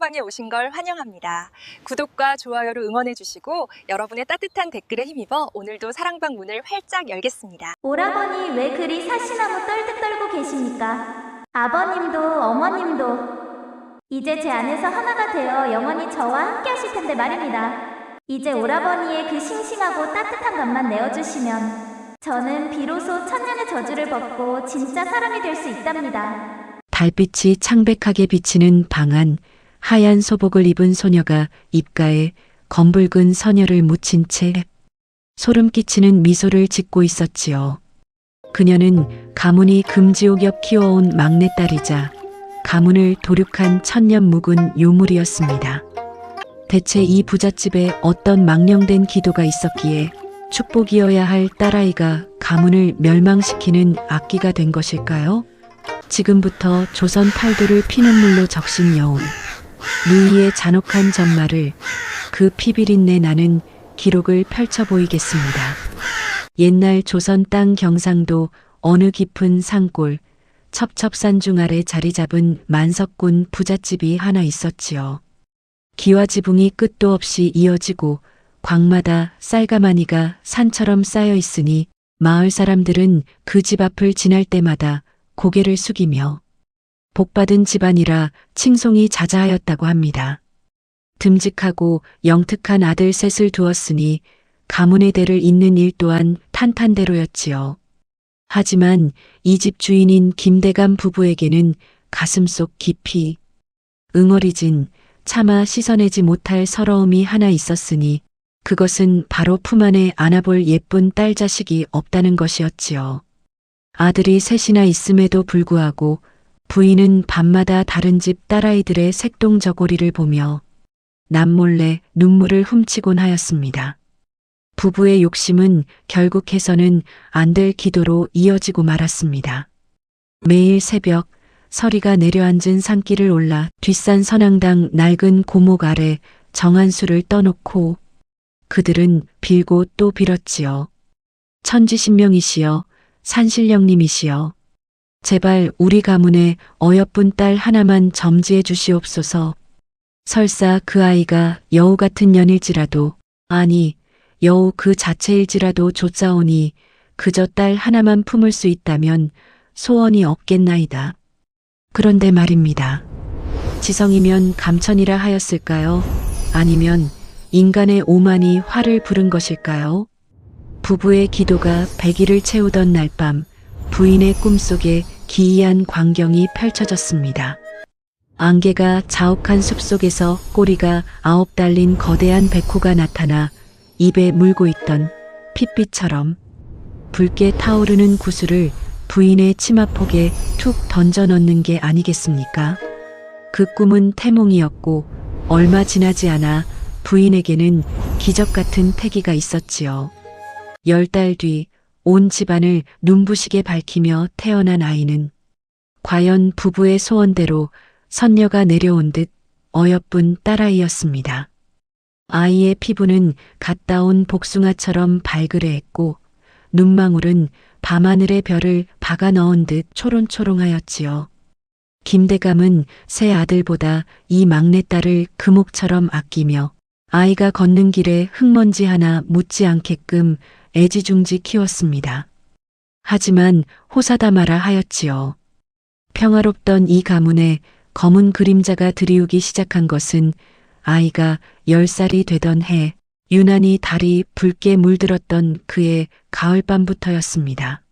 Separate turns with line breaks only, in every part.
사랑방에 오신 걸 환영합니다. 구독과 좋아요로 응원해 주시고 여러분의 따뜻한 댓글에 힘입어 오늘도 사랑방 문을 활짝 열겠습니다.
오라버니 왜 그리 사시나무 떨듯 떨고 계십니까? 아버님도 어머님도 이제 제 안에서 하나가 되어 영원히 저와 함께 하실 텐데 말입니다. 이제 오라버니의 그 싱싱하고 따뜻한 감만 내어주시면 저는 비로소 천년의 저주를 벗고 진짜 사람이 될 수 있답니다.
달빛이 창백하게 비치는 방 안 하얀 소복을 입은 소녀가 입가에 검붉은 선혈을 묻힌 채 소름 끼치는 미소를 짓고 있었지요. 그녀는 가문이 금지옥엽 키워온 막내딸이자 가문을 도륙한 천년 묵은 요물이었습니다. 대체 이 부잣집에 어떤 망령된 기도가 있었기에 축복이어야 할 딸아이가 가문을 멸망시키는 악기가 된 것일까요? 지금부터 조선 팔도를 피눈물로 적신 여운, 누이의 잔혹한 전말을 그 피비린내 나는 기록을 펼쳐 보이겠습니다. 옛날 조선 땅 경상도 어느 깊은 산골, 첩첩산중 아래 자리 잡은 만석군 부잣집이 하나 있었지요. 기와지붕이 끝도 없이 이어지고 광마다 쌀가마니가 산처럼 쌓여 있으니 마을 사람들은 그 집 앞을 지날 때마다 고개를 숙이며 복받은 집안이라 칭송이 자자하였다고 합니다. 듬직하고 영특한 아들 셋을 두었으니 가문의 대를 잇는 일 또한 탄탄대로였지요. 하지만 이 집 주인인 김대감 부부에게는 가슴속 깊이 응어리진 차마 씻어내지 못할 서러움이 하나 있었으니 그것은 바로 품 안에 안아볼 예쁜 딸 자식이 없다는 것이었지요. 아들이 셋이나 있음에도 불구하고 부인은 밤마다 다른 집 딸아이들의 색동저고리를 보며 남몰래 눈물을 훔치곤 하였습니다. 부부의 욕심은 결국해서는 안 될 기도로 이어지고 말았습니다. 매일 새벽 서리가 내려앉은 산길을 올라 뒷산 선앙당 낡은 고목 아래 정한수를 떠놓고 그들은 빌고 또 빌었지요. 천지신명이시여 산신령님이시여 제발 우리 가문에 어여쁜 딸 하나만 점지해 주시옵소서. 설사 그 아이가 여우 같은 년일지라도 아니 여우 그 자체일지라도 좋사오니 그저 딸 하나만 품을 수 있다면 소원이 없겠나이다. 그런데 말입니다. 지성이면 감천이라 하였을까요? 아니면 인간의 오만이 화를 부른 것일까요? 부부의 기도가 100일을 채우던 날 밤 부인의 꿈속에 기이한 광경이 펼쳐졌습니다. 안개가 자욱한 숲속에서 꼬리가 9 달린 거대한 백호가 나타나 입에 물고 있던 핏빛처럼 붉게 타오르는 구슬을 부인의 치마폭에 툭 던져 넣는 게 아니겠습니까? 그 꿈은 태몽이었고 얼마 지나지 않아 부인에게는 기적 같은 패기가 있었지요. 10달 뒤 온 집안을 눈부시게 밝히며 태어난 아이는 과연 부부의 소원대로 선녀가 내려온 듯 어여쁜 딸아이였습니다. 아이의 피부는 갓 따온 복숭아처럼 발그레했고 눈망울은 밤하늘의 별을 박아 넣은 듯 초롱초롱하였지요. 김대감은 새 아들보다 이 막내딸을 금옥처럼 아끼며 아이가 걷는 길에 흙먼지 하나 묻지 않게끔 애지중지 키웠습니다. 하지만 호사다마라 하였지요. 평화롭던 이 가문에 검은 그림자가 드리우기 시작한 것은 아이가 10살이 되던 해 유난히 달이 붉게 물들었던 그의 가을밤부터였습니다.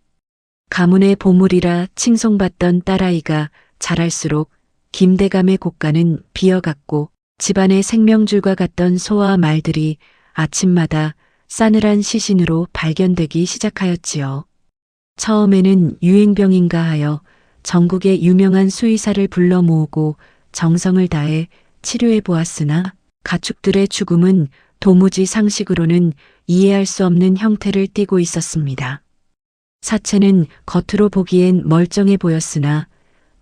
가문의 보물이라 칭송받던 딸아이가 자랄수록 김대감의 곳간은 비어갔고 집안의 생명줄과 같던 소와 말들이 아침마다 싸늘한 시신으로 발견되기 시작하였지요. 처음에는 유행병인가 하여 전국의 유명한 수의사를 불러 모으고 정성을 다해 치료해 보았으나 가축들의 죽음은 도무지 상식으로는 이해할 수 없는 형태를 띠고 있었습니다. 사체는 겉으로 보기엔 멀쩡해 보였으나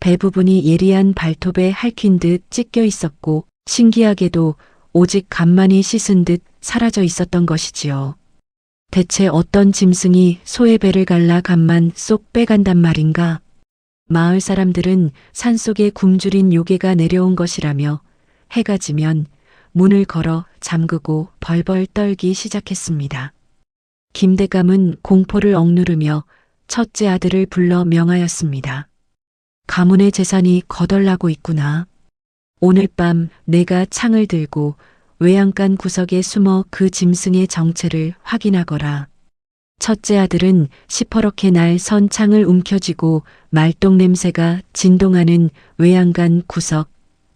배 부분이 예리한 발톱에 핥힌 듯 찢겨 있었고 신기하게도 오직 간만이 씻은 듯 사라져 있었던 것이지요. 대체 어떤 짐승이 소의 배를 갈라 간만 쏙 빼간단 말인가? 마을 사람들은 산속에 굶주린 요괴가 내려온 것이라며 해가 지면 문을 걸어 잠그고 벌벌 떨기 시작했습니다. 김대감은 공포를 억누르며 첫째 아들을 불러 명하였습니다. 가문의 재산이 거덜나고 있구나. 오늘 밤 내가 창을 들고 외양간 구석에 숨어 그 짐승의 정체를 확인하거라. 첫째 아들은 시퍼렇게 날 선 창을 움켜쥐고 말똥 냄새가 진동하는 외양간 구석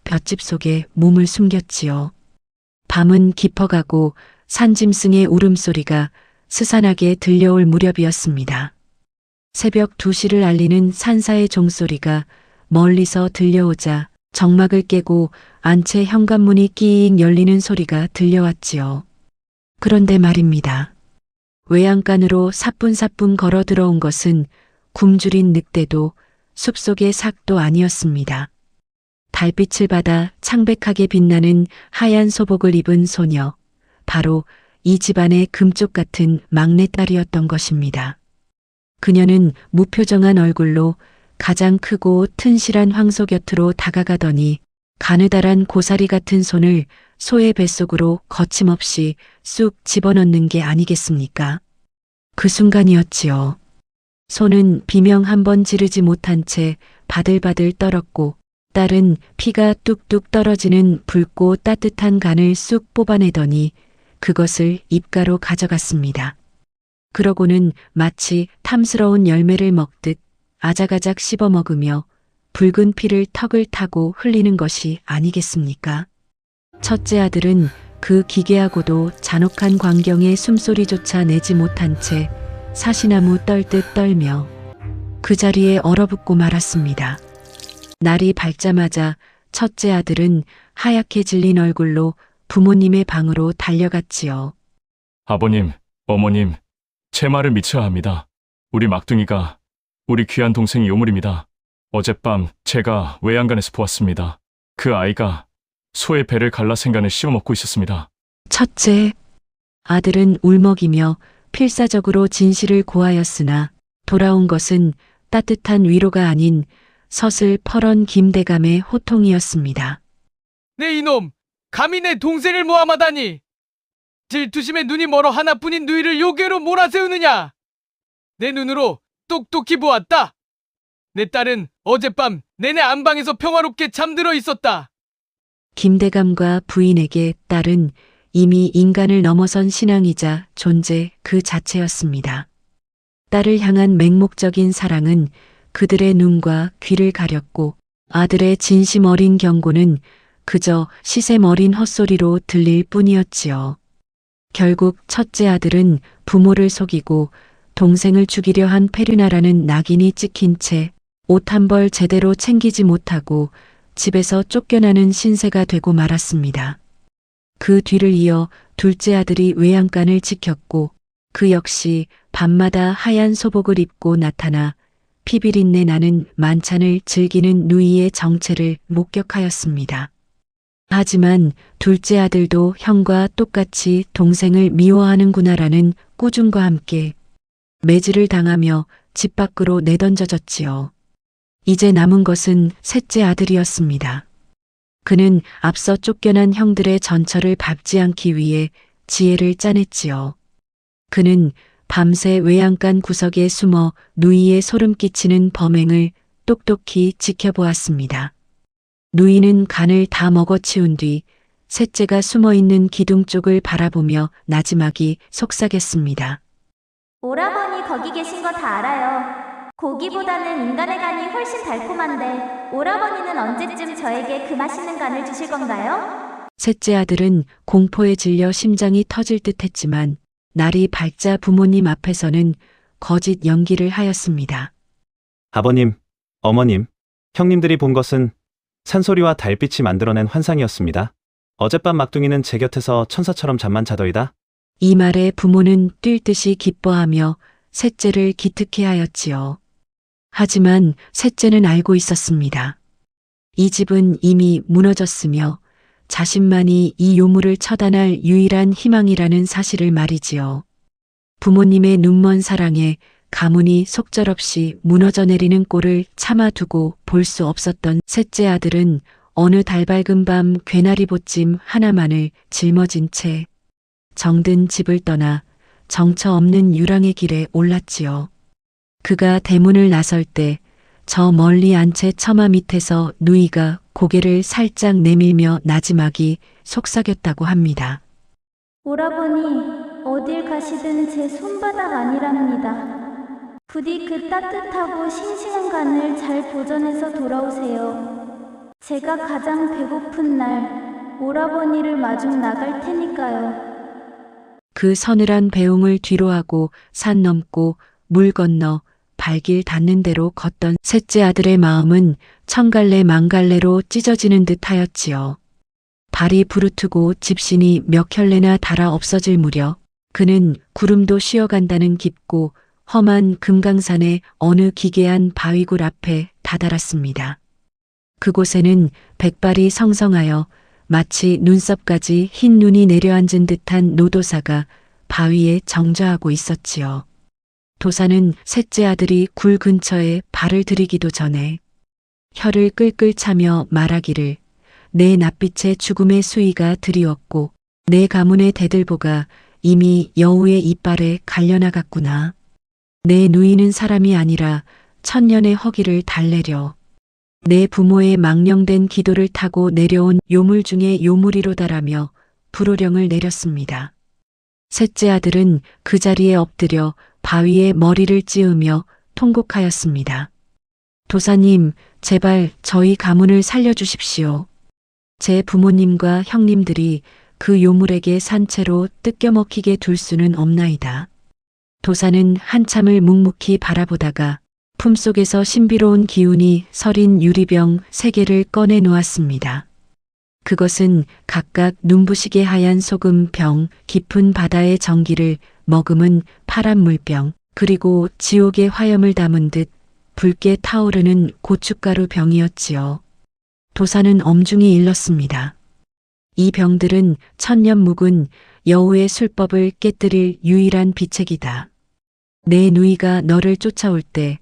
볏짚 속에 몸을 숨겼지요. 밤은 깊어가고 산짐승의 울음소리가 스산하게 들려올 무렵이었습니다. 새벽 2시를 알리는 산사의 종소리가 멀리서 들려오자 정막을 깨고 안채 현관문이 끼익 열리는 소리가 들려왔지요. 그런데 말입니다. 외양간으로 사뿐사뿐 걸어 들어온 것은 굶주린 늑대도 숲속의 삭도 아니었습니다. 달빛을 받아 창백하게 빛나는 하얀 소복을 입은 소녀, 바로 이 집안의 금쪽 같은 막내딸이었던 것입니다. 그녀는 무표정한 얼굴로 가장 크고 튼실한 황소 곁으로 다가가더니 가느다란 고사리 같은 손을 소의 뱃속으로 거침없이 쑥 집어넣는 게 아니겠습니까? 그 순간이었지요. 소는 비명 한 번 지르지 못한 채 바들바들 떨었고 딸은 피가 뚝뚝 떨어지는 붉고 따뜻한 간을 쑥 뽑아내더니 그것을 입가로 가져갔습니다. 그러고는 마치 탐스러운 열매를 먹듯 아작아작 씹어 먹으며 붉은 피를 턱을 타고 흘리는 것이 아니겠습니까? 첫째 아들은 그 기괴하고도 잔혹한 광경에 숨소리조차 내지 못한 채 사시나무 떨듯 떨며 그 자리에 얼어붙고 말았습니다. 날이 밝자마자 첫째 아들은 하얗게 질린 얼굴로 부모님의 방으로 달려갔지요.
아버님, 어머님, 제 말을 믿어야 합니다. 우리 막둥이가 우리 귀한 동생 요물입니다. 어젯밤 제가 외양간에서 보았습니다. 그 아이가 소의 배를 갈라 생간을 씹어먹고 있었습니다.
첫째 아들은 울먹이며 필사적으로 진실을 고하였으나 돌아온 것은 따뜻한 위로가 아닌 서슬 펄언 김대감의 호통이었습니다.
네 이놈! 감히 내 동생을 모함하다니! 질투심에 눈이 멀어 하나뿐인 누이를 요괴로 몰아세우느냐! 내 눈으로 똑똑히 보았다! 내 딸은 어젯밤 내내 안방에서 평화롭게 잠들어 있었다!
김대감과 부인에게 딸은 이미 인간을 넘어선 신앙이자 존재 그 자체였습니다. 딸을 향한 맹목적인 사랑은 그들의 눈과 귀를 가렸고 아들의 진심 어린 경고는 그저 시샘 어린 헛소리로 들릴 뿐이었지요. 결국 첫째 아들은 부모를 속이고 동생을 죽이려 한 페르나라는 낙인이 찍힌 채 옷 한 벌 제대로 챙기지 못하고 집에서 쫓겨나는 신세가 되고 말았습니다. 그 뒤를 이어 둘째 아들이 외양간을 지켰고 그 역시 밤마다 하얀 소복을 입고 나타나 피비린내 나는 만찬을 즐기는 누이의 정체를 목격하였습니다. 하지만 둘째 아들도 형과 똑같이 동생을 미워하는구나라는 꾸중과 함께 매질을 당하며 집 밖으로 내던져졌지요. 이제 남은 것은 셋째 아들이었습니다. 그는 앞서 쫓겨난 형들의 전철을 밟지 않기 위해 지혜를 짜냈지요. 그는 밤새 외양간 구석에 숨어 누이의 소름 끼치는 범행을 똑똑히 지켜보았습니다. 누이는 간을 다 먹어치운 뒤 셋째가 숨어있는 기둥 쪽을 바라보며 나지막이 속삭였습니다.
오라버니 거기 계신 거 다 알아요. 고기보다는 인간의 간이 훨씬 달콤한데 오라버니는 언제쯤 저에게 그 맛있는 간을 주실 건가요?
셋째 아들은 공포에 질려 심장이 터질 듯 했지만 날이 밝자 부모님 앞에서는 거짓 연기를 하였습니다.
아버님, 어머님, 형님들이 본 것은 산소리와 달빛이 만들어낸 환상이었습니다. 어젯밤 막둥이는 제 곁에서 천사처럼 잠만 자더이다.
이 말에 부모는 뛸 듯이 기뻐하며 셋째를 기특해 하였지요. 하지만 셋째는 알고 있었습니다. 이 집은 이미 무너졌으며 자신만이 이 요물을 처단할 유일한 희망이라는 사실을 말이지요. 부모님의 눈먼 사랑에 가문이 속절없이 무너져 내리는 꼴을 참아두고 볼 수 없었던 셋째 아들은 어느 달밝은 밤 괴나리 보찜 하나만을 짊어진 채 정든 집을 떠나 정처 없는 유랑의 길에 올랐지요. 그가 대문을 나설 때 저 멀리 안채 처마 밑에서 누이가 고개를 살짝 내밀며 나지막이 속삭였다고 합니다.
오라버니, 어딜 가시든 제 손바닥 아니랍니다. 부디 그 따뜻하고 싱싱한 간을 잘 보존해서 돌아오세요. 제가 가장 배고픈 날 오라버니를 마중 나갈 테니까요.
그 서늘한 배웅을 뒤로하고 산 넘고 물 건너 발길 닿는 대로 걷던 셋째 아들의 마음은 천갈래 만갈래로 찢어지는 듯 하였지요. 발이 부르트고 집신이 몇 켤레나 달아 없어질 무렵 그는 구름도 쉬어간다는 깊고 험한 금강산의 어느 기괴한 바위굴 앞에 다다랐습니다. 그곳에는 백발이 성성하여 마치 눈썹까지 흰 눈이 내려앉은 듯한 노도사가 바위에 정좌하고 있었지요. 도사는 셋째 아들이 굴 근처에 발을 들이기도 전에 혀를 끌끌 차며 말하기를 내 낯빛에 죽음의 수위가 드리웠고 내 가문의 대들보가 이미 여우의 이빨에 갈려나갔구나. 내 누이는 사람이 아니라 천년의 허기를 달래려 내 부모의 망령된 기도를 타고 내려온 요물 중에 요물이로다라며 불호령을 내렸습니다. 셋째 아들은 그 자리에 엎드려 바위에 머리를 찌으며 통곡하였습니다. 도사님, 제발 저희 가문을 살려주십시오. 제 부모님과 형님들이 그 요물에게 산채로 뜯겨먹히게 둘 수는 없나이다. 도사는 한참을 묵묵히 바라보다가 품속에서 신비로운 기운이 서린 유리병 3개를 꺼내 놓았습니다. 그것은 각각 눈부시게 하얀 소금병, 깊은 바다의 전기를 머금은 파란 물병, 그리고 지옥의 화염을 담은 듯 붉게 타오르는 고춧가루 병이었지요. 도사는 엄중히 일렀습니다. 이 병들은 천년 묵은 여우의 술법을 깨뜨릴 유일한 비책이다. 내 누이가 너를 쫓아올 때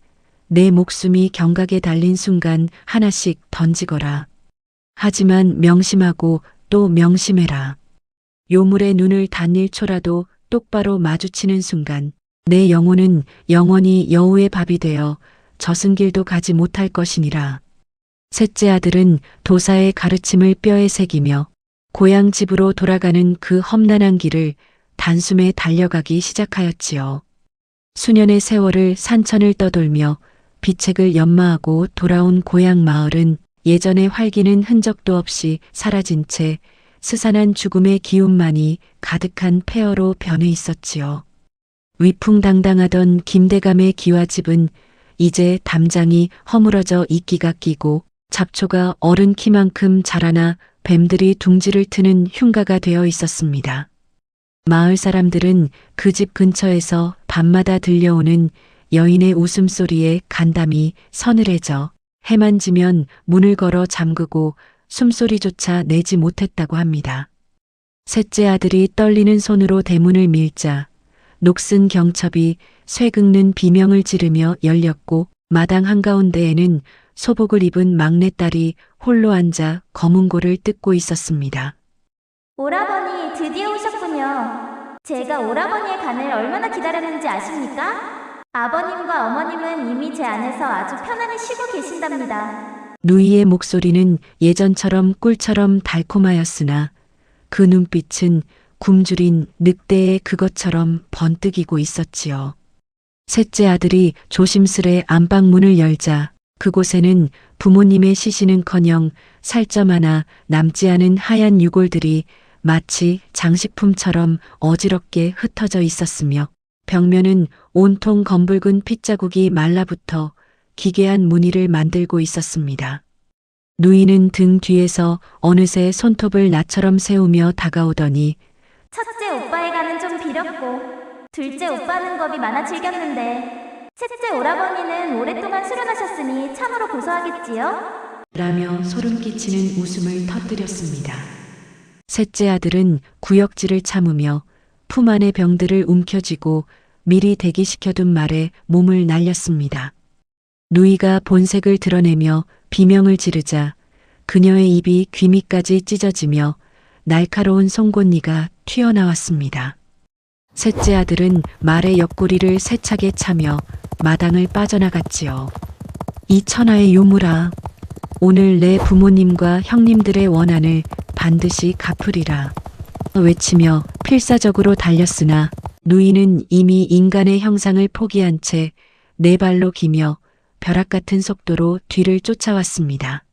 내 목숨이 경각에 달린 순간 하나씩 던지거라. 하지만 명심하고 또 명심해라. 요물의 눈을 단 1초라도 똑바로 마주치는 순간 내 영혼은 영원히 여우의 밥이 되어 저승길도 가지 못할 것이니라. 셋째 아들은 도사의 가르침을 뼈에 새기며 고향 집으로 돌아가는 그 험난한 길을 단숨에 달려가기 시작하였지요. 수년의 세월을 산천을 떠돌며 비책을 연마하고 돌아온 고향 마을은 예전의 활기는 흔적도 없이 사라진 채 스산한 죽음의 기운만이 가득한 폐허로 변해 있었지요. 위풍당당하던 김대감의 기와집은 이제 담장이 허물어져 이끼가 끼고 잡초가 어른 키만큼 자라나 뱀들이 둥지를 트는 흉가가 되어 있었습니다. 마을 사람들은 그 집 근처에서 밤마다 들려오는 여인의 웃음소리에 간담이 서늘해져 해만 지면 문을 걸어 잠그고 숨소리조차 내지 못했다고 합니다. 셋째 아들이 떨리는 손으로 대문을 밀자 녹슨 경첩이 쇠 긁는 비명을 지르며 열렸고 마당 한가운데에는 소복을 입은 막내딸이 홀로 앉아 검은고를 뜯고 있었습니다.
오라버니 드디어 오셨군요. 제가 오라버니의 간을 얼마나 기다렸는지 아십니까? 아버님과 어머님은 이미 제 안에서 아주 편안히 쉬고 계신답니다.
누이의 목소리는 예전처럼 꿀처럼 달콤하였으나 그 눈빛은 굶주린 늑대의 그것처럼 번뜩이고 있었지요. 셋째 아들이 조심스레 안방문을 열자 그곳에는 부모님의 시신은커녕 살점 하나 남지 않은 하얀 유골들이 마치 장식품처럼 어지럽게 흩어져 있었으며 벽면은 온통 검붉은 핏자국이 말라붙어 기괴한 무늬를 만들고 있었습니다. 누이는 등 뒤에서 어느새 손톱을 나처럼 세우며 다가오더니
첫째 오빠의 간은 좀 비렸고 둘째 오빠는 겁이 많아 즐겼는데 셋째 오라버니는 오랫동안 수련하셨으니 참으로 고소하겠지요?
라며 소름 끼치는 웃음을 터뜨렸습니다. 셋째 아들은 구역질을 참으며 품 안의 병들을 움켜쥐고 미리 대기시켜둔 말에 몸을 날렸습니다. 누이가 본색을 드러내며 비명을 지르자 그녀의 입이 귀 밑까지 찢어지며 날카로운 송곳니가 튀어나왔습니다. 셋째 아들은 말의 옆구리를 세차게 차며 마당을 빠져나갔지요. 이 천하의 요물아, 오늘 내 부모님과 형님들의 원한을 반드시 갚으리라 외치며 필사적으로 달렸으나 누이는 이미 인간의 형상을 포기한 채 네 발로 기며 벼락 같은 속도로 뒤를 쫓아왔습니다.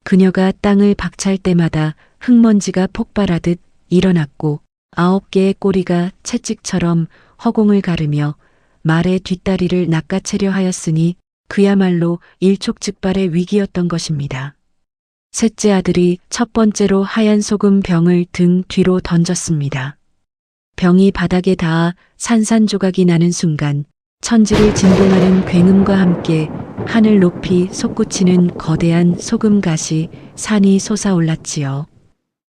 그녀가 땅을 박찰 때마다 흙먼지가 폭발하듯 일어났고 9개의 꼬리가 채찍처럼 허공을 가르며 말의 뒷다리를 낚아채려 하였으니 그야말로 일촉즉발의 위기였던 것입니다. 셋째 아들이 첫 번째로 하얀 소금 병을 등 뒤로 던졌습니다. 병이 바닥에 닿아 산산조각이 나는 순간 천지를 진동하는 굉음과 함께 하늘 높이 솟구치는 거대한 소금가시 산이 솟아올랐지요.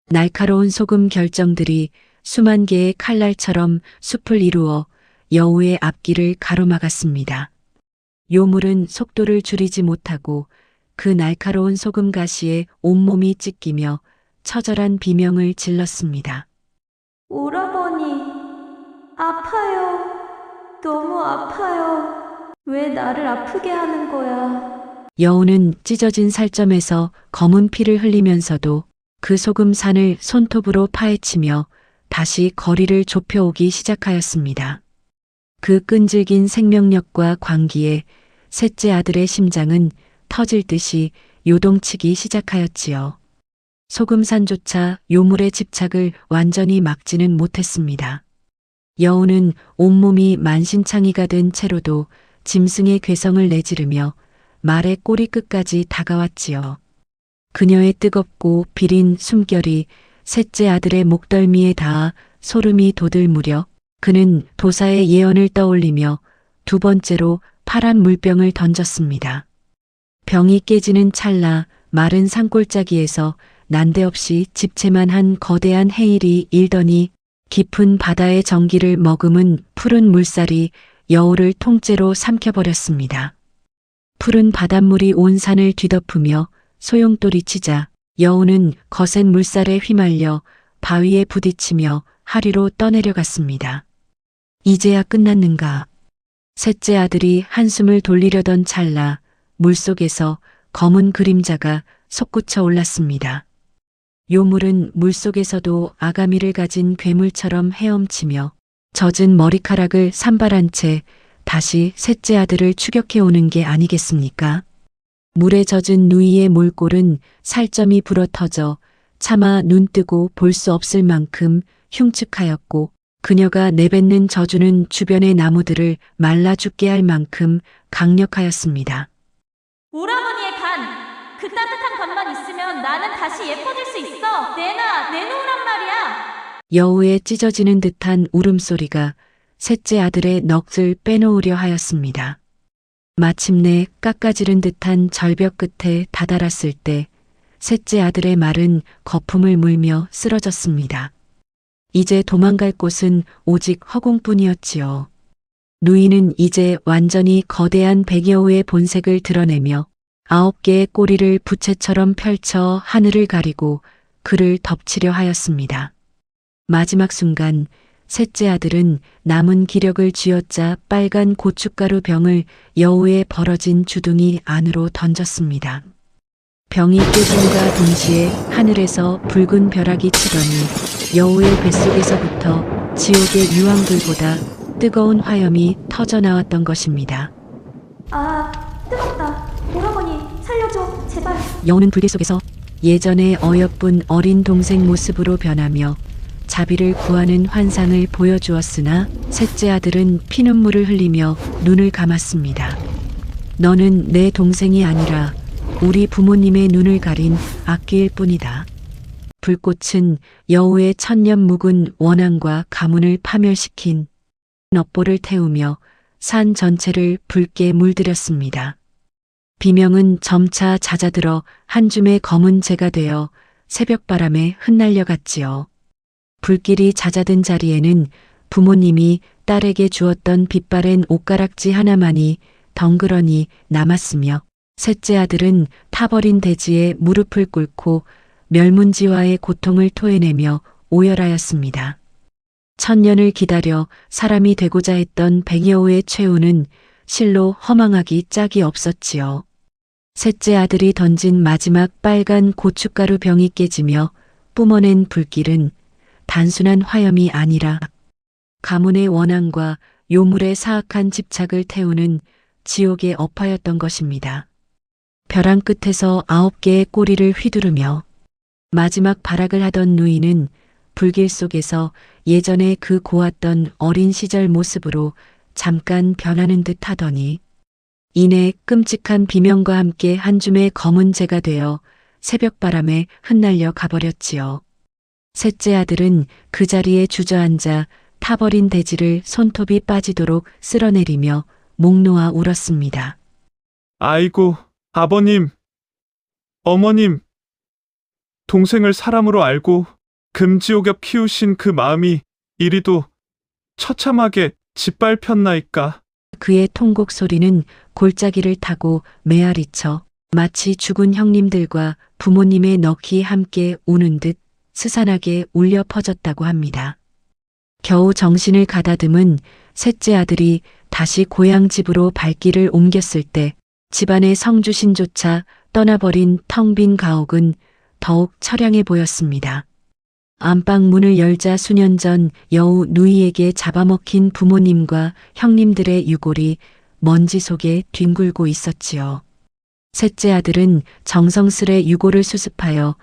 날카로운 소금 결정들이 수만 개의 칼날처럼 숲을 이루어 여우의 앞길을 가로막았습니다. 요물은 속도를 줄이지 못하고 그 날카로운 소금가시에 온몸이 찢기며 처절한 비명을 질렀습니다.
오라버니, 아파요. 너무 아파요. 왜 나를 아프게 하는 거야?
여우는 찢어진 살점에서 검은 피를 흘리면서도 그 소금산을 손톱으로 파헤치며 다시 거리를 좁혀오기 시작하였습니다. 그 끈질긴 생명력과 광기에 셋째 아들의 심장은 터질 듯이 요동치기 시작하였지요. 소금산조차 요물의 집착을 완전히 막지는 못했습니다. 여우는 온몸이 만신창이가 된 채로도 짐승의 괴성을 내지르며 말의 꼬리 끝까지 다가왔지요. 그녀의 뜨겁고 비린 숨결이 셋째 아들의 목덜미에 닿아 소름이 돋을 무렵 그는 도사의 예언을 떠올리며 두 번째로 파란 물병을 던졌습니다. 병이 깨지는 찰나 마른 산골짜기에서 난데없이 집채만 한 거대한 해일이 일더니 깊은 바다의 전기를 머금은 푸른 물살이 여우를 통째로 삼켜버렸습니다. 푸른 바닷물이 온 산을 뒤덮으며 소용돌이 치자 여우는 거센 물살에 휘말려 바위에 부딪히며 하류로 떠내려갔습니다. 이제야 끝났는가? 셋째 아들이 한숨을 돌리려던 찰나 물속에서 검은 그림자가 솟구쳐 올랐습니다. 요물은 물속에서도 아가미를 가진 괴물처럼 헤엄치며 젖은 머리카락을 산발한 채 다시 셋째 아들을 추격해 오는 게 아니겠습니까? 물에 젖은 누이의 몰골은 살점이 불어터져 차마 눈뜨고 볼 수 없을 만큼 흉측하였고 그녀가 내뱉는 저주는 주변의 나무들을 말라 죽게 할 만큼 강력하였습니다.
오라버니의 간! 그 따뜻한 간만 있으면 나는 다시 예뻐질 수 있어! 내놓으란 말이야!
여우의 찢어지는 듯한 울음소리가 셋째 아들의 넋을 빼놓으려 하였습니다. 마침내 깎아지른 듯한 절벽 끝에 다다랐을 때 셋째 아들의 말은 거품을 물며 쓰러졌습니다. 이제 도망갈 곳은 오직 허공뿐이었지요. 누이는 이제 완전히 거대한 백여우의 본색을 드러내며 9개의 꼬리를 부채처럼 펼쳐 하늘을 가리고 그를 덮치려 하였습니다. 마지막 순간 셋째 아들은 남은 기력을 쥐어짜 빨간 고춧가루 병을 여우의 벌어진 주둥이 안으로 던졌습니다. 병이 깨짐과 동시에 하늘에서 붉은 벼락이 치더니 여우의 뱃속에서부터 지옥의 유황불보다 뜨거운 화염이 터져나왔던 것입니다.
아, 뜨겁다. 오라버니, 살려줘. 제발.
여우는 불길 속에서 예전의 어여쁜 어린 동생 모습으로 변하며 자비를 구하는 환상을 보여주었으나 셋째 아들은 피눈물을 흘리며 눈을 감았습니다. 너는 내 동생이 아니라 우리 부모님의 눈을 가린 악기일 뿐이다. 불꽃은 여우의 천년 묵은 원한과 가문을 파멸시킨 업보를 태우며 산 전체를 붉게 물들였습니다. 비명은 점차 잦아들어 한 줌의 검은 재가 되어 새벽바람에 흩날려 갔지요. 불길이 잦아든 자리에는 부모님이 딸에게 주었던 빛바랜 옷가락지 하나만이 덩그러니 남았으며 셋째 아들은 타버린 대지에 무릎을 꿇고 멸문지화의 고통을 토해내며 오열하였습니다. 천년을 기다려 사람이 되고자 했던 100여호의 최후는 실로 허망하기 짝이 없었지요. 셋째 아들이 던진 마지막 빨간 고춧가루 병이 깨지며 뿜어낸 불길은 단순한 화염이 아니라 가문의 원한과 요물의 사악한 집착을 태우는 지옥의 업화였던 것입니다. 벼랑 끝에서 9개의 꼬리를 휘두르며 마지막 발악을 하던 누이는 불길 속에서 예전에 그 고왔던 어린 시절 모습으로 잠깐 변하는 듯 하더니 이내 끔찍한 비명과 함께 한 줌의 검은 재가 되어 새벽바람에 흩날려 가버렸지요. 셋째 아들은 그 자리에 주저앉아 타버린 대지를 손톱이 빠지도록 쓸어내리며 목 놓아 울었습니다.
아이고, 아버님, 어머님, 동생을 사람으로 알고 금지옥엽 키우신 그 마음이 이리도 처참하게 짓밟혔나이까.
그의 통곡 소리는 골짜기를 타고 메아리쳐 마치 죽은 형님들과 부모님의 넋이 함께 우는 듯 스산하게 울려 퍼졌다고 합니다. 겨우 정신을 가다듬은 셋째 아들이 다시 고향 집으로 발길을 옮겼을 때 집안의 성주신조차 떠나버린 텅 빈 가옥은 더욱 처량해 보였습니다. 안방 문을 열자 수년 전 여우 누이에게 잡아먹힌 부모님과 형님들의 유골이 먼지 속에 뒹굴고 있었지요. 셋째 아들은 정성스레 유골을 수습하여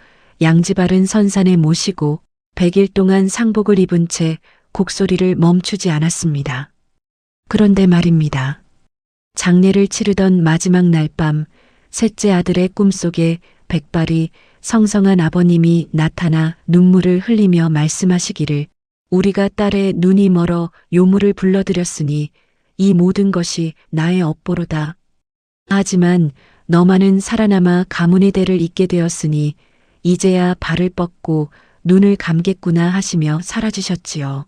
양지바른 선산에 모시고 100일 동안 상복을 입은 채 곡소리를 멈추지 않았습니다. 그런데 말입니다. 장례를 치르던 마지막 날 밤 셋째 아들의 꿈속에 백발이 성성한 아버님이 나타나 눈물을 흘리며 말씀하시기를 우리가 딸의 눈이 멀어 요물을 불러들였으니 이 모든 것이 나의 업보로다. 하지만 너만은 살아남아 가문의 대를 잇게 되었으니 이제야 발을 뻗고 눈을 감겠구나 하시며 사라지셨지요.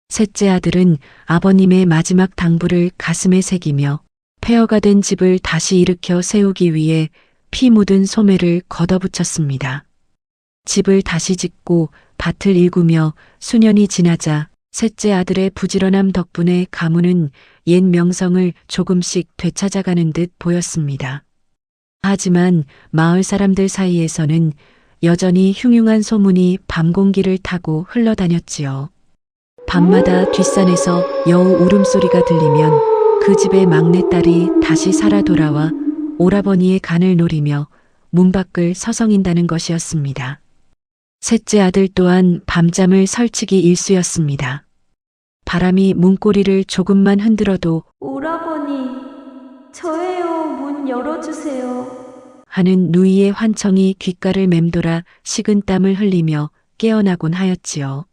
셋째 아들은 아버님의 마지막 당부를 가슴에 새기며 폐허가 된 집을 다시 일으켜 세우기 위해 피 묻은 소매를 걷어붙였습니다. 집을 다시 짓고 밭을 일구며 수년이 지나자 셋째 아들의 부지런함 덕분에 가문은 옛 명성을 조금씩 되찾아가는 듯 보였습니다. 하지만 마을 사람들 사이에서는 여전히 흉흉한 소문이 밤 공기를 타고 흘러다녔지요. 밤마다 뒷산에서 여우 울음소리가 들리면 그 집의 막내딸이 다시 살아 돌아와 오라버니의 간을 노리며 문 밖을 서성인다는 것이었습니다. 셋째 아들 또한 밤잠을 설치기 일쑤였습니다. 바람이 문고리를 조금만 흔들어도
오라버니, 저예요. 문 열어주세요.
하는 누이의 환청이 귓가를 맴돌아 식은땀을 흘리며 깨어나곤 하였지요.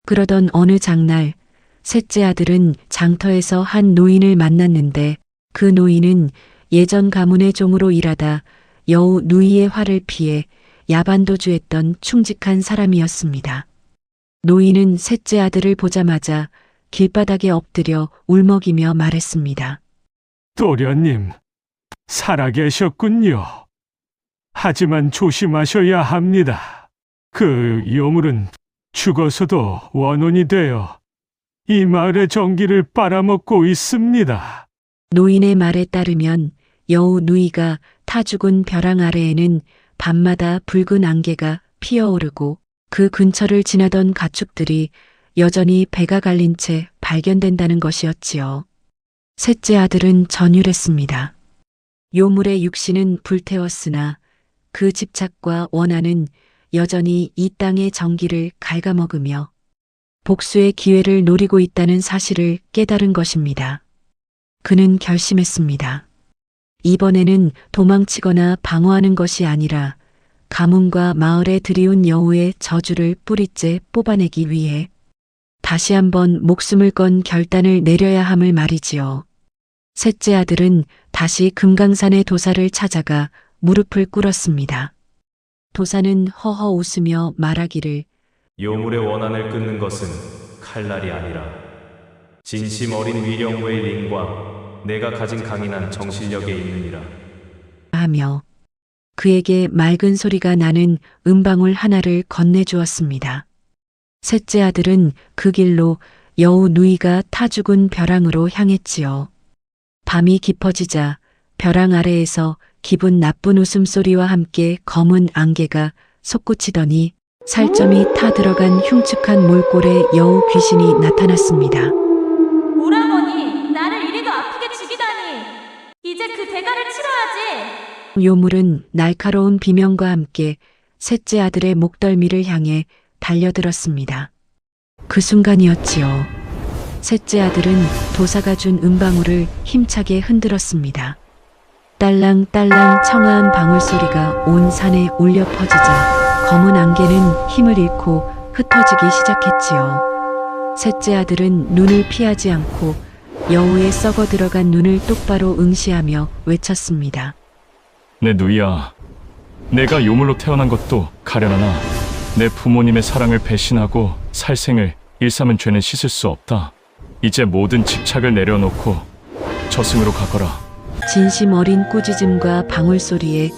그러던 어느 장날 셋째 아들은 장터에서 한 노인을 만났는데 그 노인은 예전 가문의 종으로 일하다 여우 누이의 화를 피해 야반도주했던 충직한 사람이었습니다. 노인은 셋째 아들을 보자마자 길바닥에 엎드려 울먹이며 말했습니다.
도련님, 살아계셨군요. 하지만 조심하셔야 합니다. 그 요물은 죽어서도 원혼이 되어 이 마을의 정기를 빨아먹고 있습니다.
노인의 말에 따르면 여우 누이가 타 죽은 벼랑 아래에는 밤마다 붉은 안개가 피어오르고 그 근처를 지나던 가축들이 여전히 배가 갈린 채 발견된다는 것이었지요. 셋째 아들은 전율했습니다. 요물의 육신은 불태웠으나 그 집착과 원한은 여전히 이 땅의 정기를 갉아먹으며 복수의 기회를 노리고 있다는 사실을 깨달은 것입니다. 그는 결심했습니다. 이번에는 도망치거나 방어하는 것이 아니라 가문과 마을에 들이운 여우의 저주를 뿌리째 뽑아내기 위해 다시 한번 목숨을 건 결단을 내려야 함을 말이지요. 셋째 아들은 다시 금강산의 도사를 찾아가 무릎을 꿇었습니다. 도사는 허허 웃으며 말하기를
요물의 원한을 끊는 것은 칼날이 아니라 진심 어린 위령부의 링과 내가 가진 강인한 정신력에 있느니라.
하며 그에게 맑은 소리가 나는 은방울 하나를 건네주었습니다. 셋째 아들은 그 길로 여우 누이가 타 죽은 벼랑으로 향했지요. 밤이 깊어지자 벼랑 아래에서 기분 나쁜 웃음소리와 함께 검은 안개가 솟구치더니 살점이 타 들어간 흉측한 몰골에 여우 귀신이 나타났습니다.
오라버니, 나를 이리도 아프게 죽이다니. 이제 그 대가를 치러야지.
요물은 날카로운 비명과 함께 셋째 아들의 목덜미를 향해 달려들었습니다. 그 순간이었지요. 셋째 아들은 도사가 준 은방울을 힘차게 흔들었습니다. 딸랑딸랑 청아한 방울소리가 온 산에 울려 퍼지자 검은 안개는 힘을 잃고 흩어지기 시작했지요. 셋째 아들은 눈을 피하지 않고 여우의 썩어 들어간 눈을 똑바로 응시하며 외쳤습니다.
내 누이야, 내가 요물로 태어난 것도 가련하나 내 부모님의 사랑을 배신하고 살생을 일삼은 죄는 씻을 수 없다. 이제 모든 집착을 내려놓고 저승으로 가거라.
진심 어린 꾸짖음과 방울소리에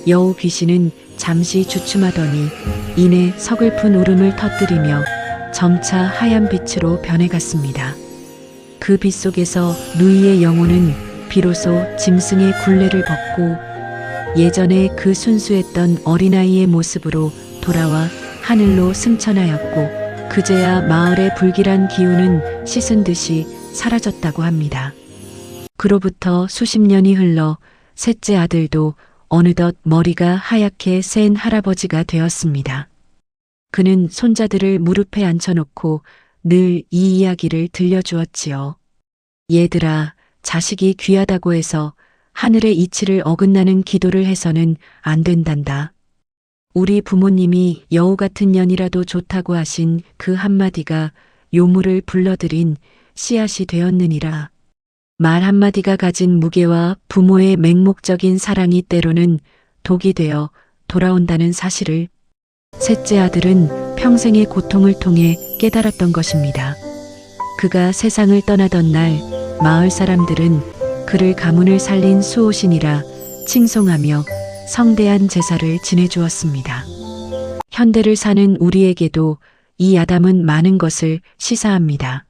여우 귀신은 잠시 주춤하더니 이내 서글픈 울음을 터뜨리며 점차 하얀 빛으로 변해갔습니다. 그 빛 속에서 누이의 영혼은 비로소 짐승의 굴레를 벗고 예전에 그 순수했던 어린아이의 모습으로 돌아와 하늘로 승천하였고 그제야 마을의 불길한 기운은 씻은 듯이 사라졌다고 합니다. 그로부터 수십 년이 흘러 셋째 아들도 어느덧 머리가 하얗게 센 할아버지가 되었습니다. 그는 손자들을 무릎에 앉혀놓고 늘 이 이야기를 들려주었지요. 얘들아, 자식이 귀하다고 해서 하늘의 이치를 어긋나는 기도를 해서는 안 된단다. 우리 부모님이 여우 같은 년이라도 좋다고 하신 그 한마디가 요물을 불러들인 씨앗이 되었느니라. 말 한마디가 가진 무게와 부모의 맹목적인 사랑이 때로는 독이 되어 돌아온다는 사실을 셋째 아들은 평생의 고통을 통해 깨달았던 것입니다. 그가 세상을 떠나던 날 마을 사람들은 그를 가문을 살린 수호신이라 칭송하며 성대한 제사를 지내주었습니다. 현대를 사는 우리에게도 이 아담은 많은 것을 시사합니다.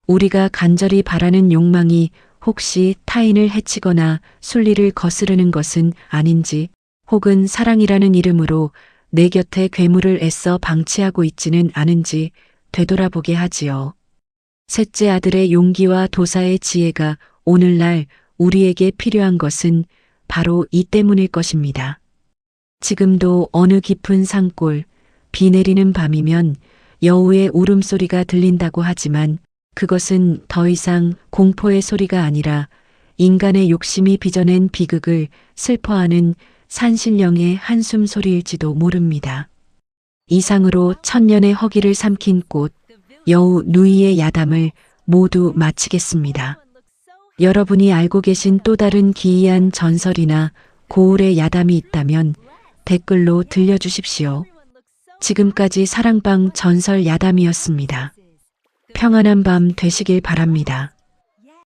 우리가 간절히 바라는 욕망이 혹시 타인을 해치거나 순리를 거스르는 것은 아닌지, 혹은 사랑이라는 이름으로 내 곁에 괴물을 애써 방치하고 있지는 않은지 되돌아보게 하지요. 셋째 아들의 용기와 도사의 지혜가 오늘날 우리에게 필요한 것은 바로 이 때문일 것입니다. 지금도 어느 깊은 산골, 비 내리는 밤이면 여우의 울음소리가 들린다고 하지만 그것은 더 이상 공포의 소리가 아니라 인간의 욕심이 빚어낸 비극을 슬퍼하는 산신령의 한숨 소리일지도 모릅니다. 이상으로 천년의 허기를 삼킨 꽃, 여우 누이의 야담을 모두 마치겠습니다. 여러분이 알고 계신 또 다른 기이한 전설이나 고울의 야담이 있다면 댓글로 들려주십시오. 지금까지 사랑방 전설 야담이었습니다. 평안한 밤 되시길 바랍니다.